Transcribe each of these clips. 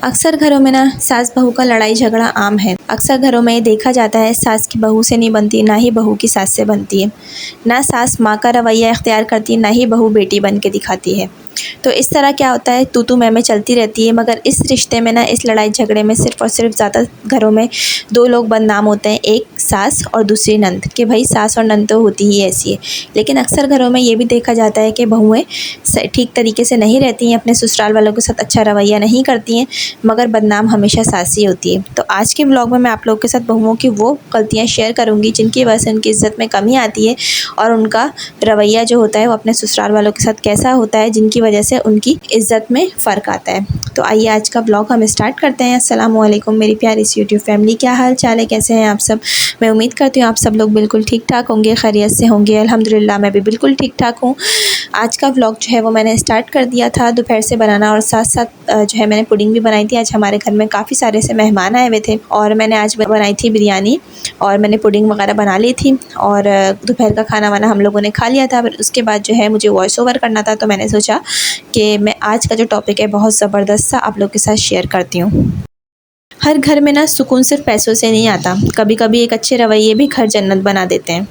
अक्सर घरों में ना सास बहू का लड़ाई झगड़ा आम है। अक्सर घरों में ये देखा जाता है सास की बहू से नहीं बनती, ना ही बहू की सास से बनती है। ना सास माँ का रवैया इख्तियार करती है, ना ही बहू बेटी बन के दिखाती है। तो इस तरह क्या होता है, तू मैं चलती रहती है। मगर इस रिश्ते में ना, इस लड़ाई झगड़े में सिर्फ़ और सिर्फ ज़्यादा घरों में दो लोग बदनाम होते हैं, एक सास और दूसरी नंद, कि भाई सास और नंद तो होती ही ऐसी है। लेकिन अक्सर घरों में ये भी देखा जाता है कि बहुएँ ठीक तरीके से नहीं रहती हैं, अपने ससुराल वालों के साथ अच्छा रवैया नहीं करती हैं, मगर बदनाम हमेशा सास ही होती है। तो आज के व्लॉग में मैं आप लोगों के साथ बहुओं की वो गलतियाँ शेयर करूँगी जिनकी वजह से उनकी इज़्ज़त में कमी आती है, और उनका रवैया जो होता है वो अपने ससुराल वालों के साथ कैसा होता है, जिनकी वजह से उनकी इज़्ज़त में फ़र्क आता है। तो आइए आज का व्लॉग हम स्टार्ट करते हैं। अस्सलाम वालेकुम मेरी प्यारी सी यूट्यूब फैमिली, क्या हाल चाल है, कैसे हैं आप सब। मैं उम्मीद करती हूँ आप सब लोग बिल्कुल ठीक ठाक होंगे, खैरियत से होंगे। अल्हम्दुलिल्लाह मैं भी बिल्कुल ठीक ठाक हूँ। आज का व्लॉग जो है वो मैंने स्टार्ट कर दिया था दोपहर से बनाना, और साथ साथ जो है मैंने पुडिंग भी बनाई थी। आज हमारे घर में काफ़ी सारे से मेहमान आए हुए थे, और मैंने आज बनाई थी बिरयानी, और मैंने पुडिंग वगैरह बना ली थी, और दोपहर का खाना वाना हम लोगों ने खा लिया था। फिर उसके बाद जो है मुझे वॉइस ओवर करना था, तो मैंने सोचा कि मैं आज का जो टॉपिक है बहुत ज़बरदस्त सा आप लोग के साथ शेयर करती हूँ। हर घर में ना सुकून सिर्फ पैसों से नहीं आता, कभी कभी एक अच्छे रवैये भी घर जन्नत बना देते हैं।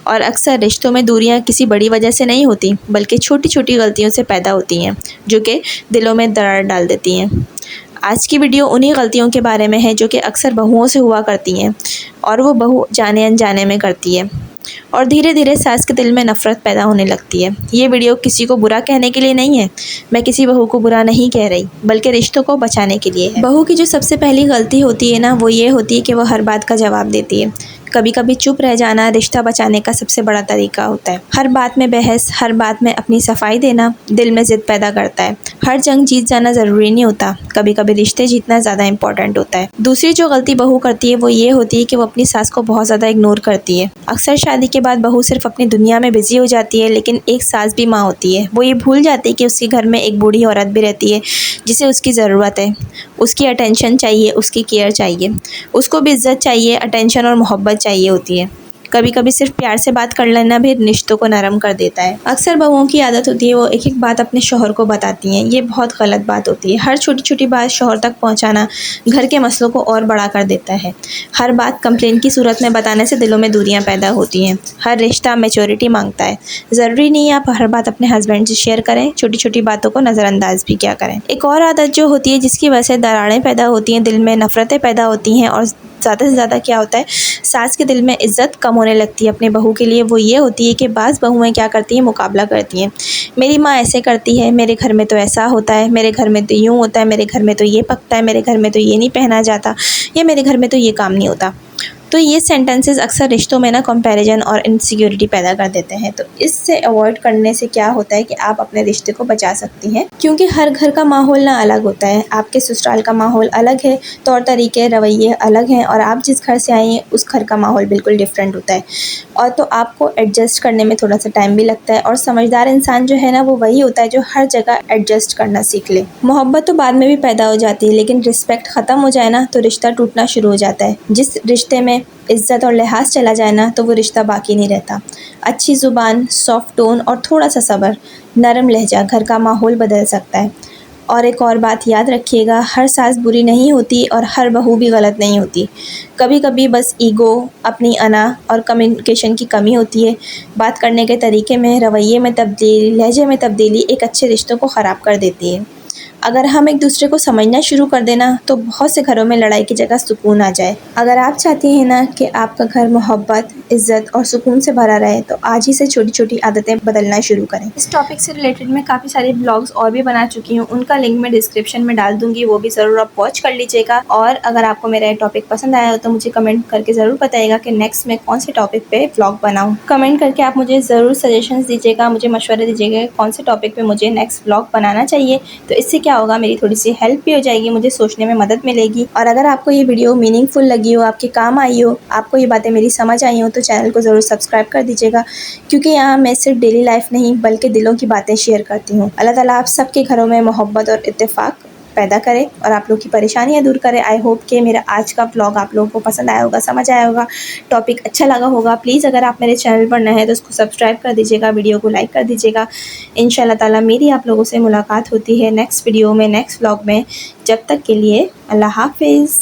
और अक्सर रिश्तों में दूरियां किसी बड़ी वजह से नहीं होती, बल्कि छोटी छोटी गलतियों से पैदा होती हैं, जो कि दिलों में दरार डाल देती हैं। आज की वीडियो उन्हीं गलतियों के बारे में है जो कि अक्सर बहुओं से हुआ करती हैं, और वो बहू जाने अनजाने में करती है, और धीरे धीरे सास के दिल में नफ़रत पैदा होने लगती है। ये वीडियो किसी को बुरा कहने के लिए नहीं है, मैं किसी बहू को बुरा नहीं कह रही, बल्कि रिश्तों को बचाने के लिए है। बहू की जो सबसे पहली गलती होती है ना, वो ये होती है कि वो हर बात का जवाब देती है। कभी कभी चुप रह जाना रिश्ता बचाने का सबसे बड़ा तरीका होता है। हर बात में बहस, हर बात में अपनी सफाई देना दिल में ज़िद पैदा करता है। हर जंग जीत जाना ज़रूरी नहीं होता, कभी कभी रिश्ते जीतना ज़्यादा इंपॉर्टेंट होता है। दूसरी जो गलती बहू करती है वो ये होती है कि वो अपनी सास को बहुत ज़्यादा इग्नोर करती है। अक्सर शादी के बाद बहू सिर्फ अपनी दुनिया में बिजी हो जाती है, लेकिन एक सास भी माँ होती है। वो ये भूल जाती है कि उसके घर में एक बूढ़ी औरत भी रहती है जिसे उसकी ज़रूरत है, उसकी अटेंशन चाहिए, उसकी केयर चाहिए, उसको भी इज़्ज़त चाहिए, अटेंशन और मोहब्बत चाहिए होती है। कभी कभी सिर्फ प्यार से बात कर लेना भी रिश्तों को नरम कर देता है। अक्सर बहुओं की आदत होती है वो एक एक बात अपने शौहर को बताती हैं। ये बहुत गलत बात होती है। हर छोटी छोटी बात शौहर तक पहुंचाना घर के मसलों को और बड़ा कर देता है। हर बात कंप्लेन की सूरत में बताने से दिलों में दूरियां पैदा होती हैं। हर रिश्ता मैच्योरिटी मांगता है। ज़रूरी नहीं है आप हर बात अपने हस्बैंड से शेयर करें, छोटी छोटी बातों को नज़रअंदाज भी क्या करें। एक और आदत जो होती है जिसकी वजह से दरारें पैदा होती हैं, दिल में नफ़रतें पैदा होती हैं, और ज़्यादा से ज़्यादा क्या होता है, सास के दिल में इज़्ज़त कम होने लगती है अपने बहू के लिए। वो ये होती है कि बाज़ बहुएँ क्या करती हैं, मुकाबला करती हैं। मेरी माँ ऐसे करती है, मेरे घर में तो ऐसा होता है, मेरे घर में तो यूँ होता है, मेरे घर में तो ये पकता है, मेरे घर में तो ये नहीं पहना जाता, या मेरे घर में तो ये काम नहीं होता। तो ये सेंटेंसेस अक्सर रिश्तों में ना कंपैरिजन और इनसिक्योरिटी पैदा कर देते हैं। तो इससे अवॉइड करने से क्या होता है कि आप अपने रिश्ते को बचा सकती हैं, क्योंकि हर घर का माहौल ना अलग होता है। आपके ससुराल का माहौल अलग है, तौर तरीके रवैये अलग हैं, और आप जिस घर से आई हैं उस घर का माहौल बिल्कुल डिफरेंट होता है। और तो आपको एडजस्ट करने में थोड़ा सा टाइम भी लगता है, और समझदार इंसान जो है ना वो वही होता है जो हर जगह एडजस्ट करना सीख ले। मोहब्बत तो बाद में भी पैदा हो जाती है, लेकिन रिस्पेक्ट ख़त्म हो जाए ना तो रिश्ता टूटना शुरू हो जाता है। जिस रिश्ते में इज़्ज़त और लिहाज चला जाए ना तो वो रिश्ता बाकी नहीं रहता। अच्छी ज़ुबान, सॉफ्ट टोन और थोड़ा सा सब्र, नरम लहजा घर का माहौल बदल सकता है। और एक और बात याद रखिएगा, हर सास बुरी नहीं होती और हर बहू भी गलत नहीं होती। कभी कभी बस ईगो, अपनी अना और कम्युनिकेशन की कमी होती है। बात करने के तरीके में, रवैये में तब्दीली, लहजे में तब्दीली एक अच्छे रिश्तों को ख़राब कर देती है। अगर हम एक दूसरे को समझना शुरू कर देना तो बहुत से घरों में लड़ाई की जगह सुकून आ जाए। अगर आप चाहती हैं ना कि आपका घर मोहब्बत, इज़्ज़त और सुकून से भरा रहे, तो आज ही से छोटी छोटी आदतें बदलना शुरू करें। इस टॉपिक से रिलेटेड मैं काफ़ी सारे ब्लॉग्स और भी बना चुकी हूँ, उनका लिंक मैं डिस्क्रिप्शन में डाल दूँगी, वो भी ज़रूर आप वॉच कर लीजिएगा। और अगर आपको मेरा ये टॉपिक पसंद आया हो तो मुझे कमेंट करके ज़रूर बताइएगा कि नेक्स्ट मैं कौन से टॉपिक पे व्लॉग बनाऊँ। कमेंट करके आप मुझे ज़रूर सजेशंस दीजिएगा, मुझे मशवरे दीजिएगा कौन से टॉपिक पे मुझे नेक्स्ट व्लॉग बनाना चाहिए। तो इससे क्या होगा, मेरी थोड़ी सी हेल्प भी हो जाएगी, मुझे सोचने में मदद मिलेगी। और अगर आपको ये वीडियो मीनिंगफुल लगी हो, आपके काम आई हो, आपको ये बातें मेरी समझ आई हो, तो चैनल को ज़रूर सब्सक्राइब कर दीजिएगा, क्योंकि यहाँ मैं सिर्फ डेली लाइफ नहीं बल्कि दिलों की बातें शेयर करती हूँ। अल्लाह ताला आप सबके घरों में मोहब्बत और इत्तेफाक पैदा करे और आप लोग की परेशानियाँ दूर करे। आई होप कि मेरा आज का व्लॉग आप लोगों को पसंद आया होगा, समझ आया होगा, टॉपिक अच्छा लगा होगा। प्लीज़ अगर आप मेरे चैनल पर नए हैं तो उसको सब्सक्राइब कर दीजिएगा, वीडियो को लाइक कर दीजिएगा। इंशाल्लाह ताला मेरी आप लोगों से मुलाकात होती है नेक्स्ट वीडियो में, नेक्स्ट व्लॉग में। जब तक के लिए अल्लाह हाफ़िज़।